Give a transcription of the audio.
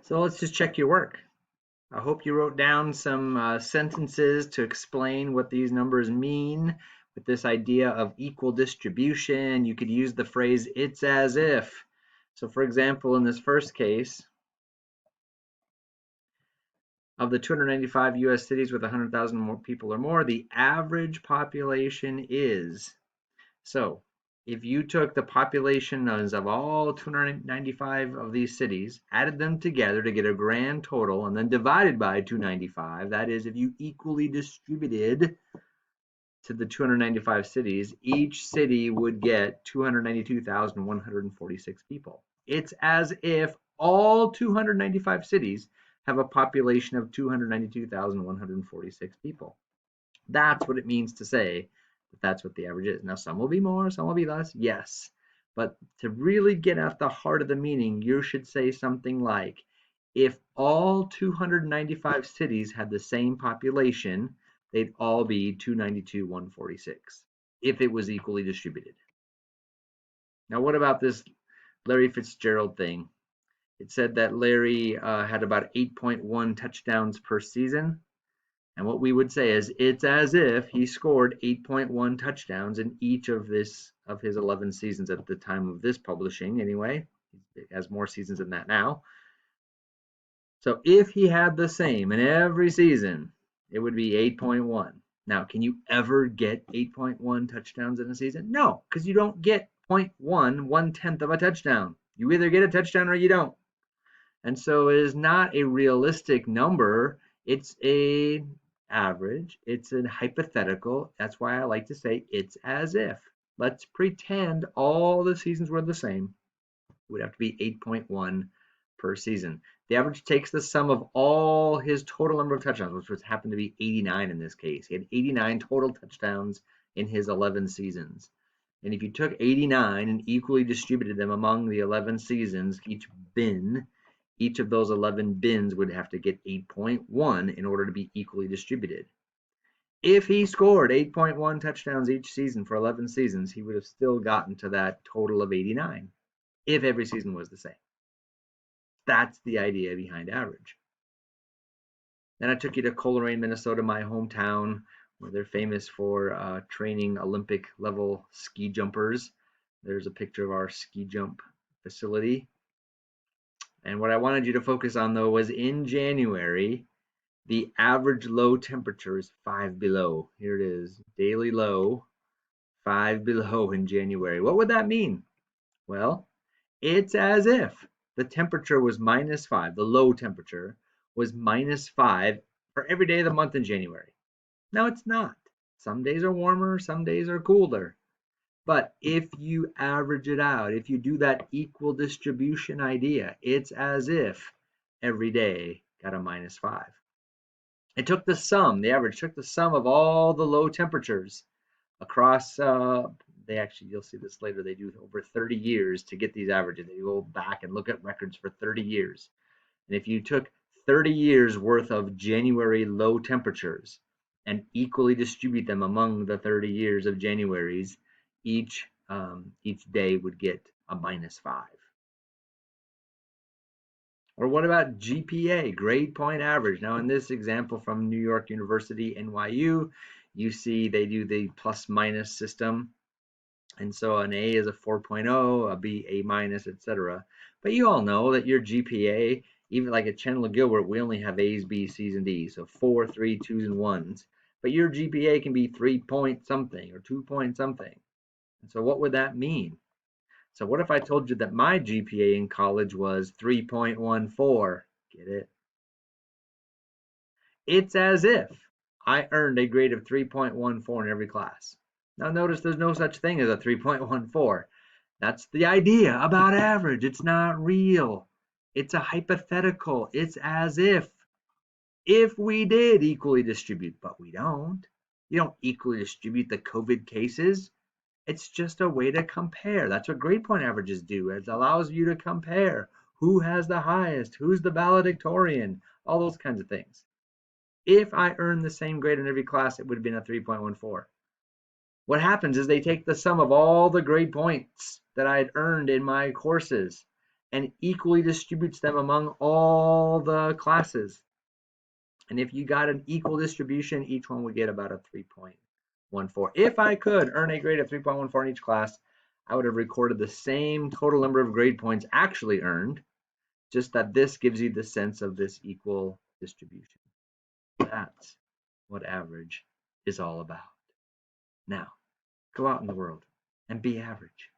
So let's just check your work. I hope you wrote down some sentences to explain what these numbers mean with this idea of equal distribution. You could use the phrase "it's as if." So for example, in this first case, of the 295 US cities with 100,000 more people or more, the average population is. So if you took the populations of all 295 of these cities, added them together to get a grand total, and then divided by 295, that is, if you equally distributed to the 295 cities, each city would get 292,146 people. It's as if all 295 cities have a population of 292,146 people. That's what it means to say that that's what the average is. Now, some will be more, some will be less, yes. But to really get at the heart of the meaning, you should say something like, if all 295 cities had the same population, they'd all be 292,146 if it was equally distributed. Now, what about this Larry Fitzgerald thing? It said that Larry had about 8.1 touchdowns per season. And what we would say is it's as if he scored 8.1 touchdowns in each of his 11 seasons at the time of this publishing anyway. He has more seasons than that now. So if he had the same in every season, it would be 8.1. Now, can you ever get 8.1 touchdowns in a season? No, because you don't get 0.1, 1/10 of a touchdown. You either get a touchdown or you don't. And so it is not a realistic number. It's a average. It's a hypothetical. That's why I like to say it's as if. Let's pretend all the seasons were the same. It would have to be 8.1 per season. The average takes the sum of all his total number of touchdowns, which would happen to be 89 in this case. He had 89 total touchdowns in his 11 seasons. And if you took 89 and equally distributed them among the 11 seasons, each of those 11 bins would have to get 8.1 in order to be equally distributed. If he scored 8.1 touchdowns each season for 11 seasons, he would have still gotten to that total of 89 if every season was the same. That's the idea behind average. Then I took you to Coleraine, Minnesota, my hometown, where they're famous for training Olympic level ski jumpers. There's a picture of our ski jump facility. And what I wanted you to focus on, though, was in January, the average low temperature is 5 below. Here it is, daily low, 5 below in January. What would that mean? Well, it's as if the temperature was -5, the low temperature was -5 for every day of the month in January. Now, it's not. Some days are warmer, some days are cooler. But if you average it out, if you do that equal distribution idea, it's as if every day got a -5. It took the sum, the average took the sum of all the low temperatures across, you'll see this later, they do over 30 years to get these averages. They go back and look at records for 30 years. And if you took 30 years worth of January low temperatures and equally distribute them among the 30 years of Januaries, each day would get a -5. Or what about GPA, grade point average? Now in this example from New York University, NYU, you see they do the plus minus system. And so an A is a 4.0, a B, A minus, etc. But you all know that your GPA, even like at Chandler Gilbert, we only have A's, B's, C's, and D's. So 4, 3, 2s, and 1s. But your GPA can be 3 point something or 2 point something. And so what would that mean? So what if I told you that my GPA in college was 3.14? Get it? It's as if I earned a grade of 3.14 in every class. Now notice there's no such thing as a 3.14. That's the idea about average. It's not real. It's a hypothetical. It's as if we did equally distribute, but we don't. You don't equally distribute the COVID cases. It's just a way to compare. That's what grade point averages do. It allows you to compare who has the highest, who's the valedictorian, all those kinds of things. If I earned the same grade in every class, it would have been a 3.14. What happens is they take the sum of all the grade points that I had earned in my courses and equally distributes them among all the classes. And if you got an equal distribution, each one would get about a 3.14. If I could earn a grade of 3.14 in each class, I would have recorded the same total number of grade points actually earned, just that this gives you the sense of this equal distribution. That's what average is all about. Now, go out in the world and be average.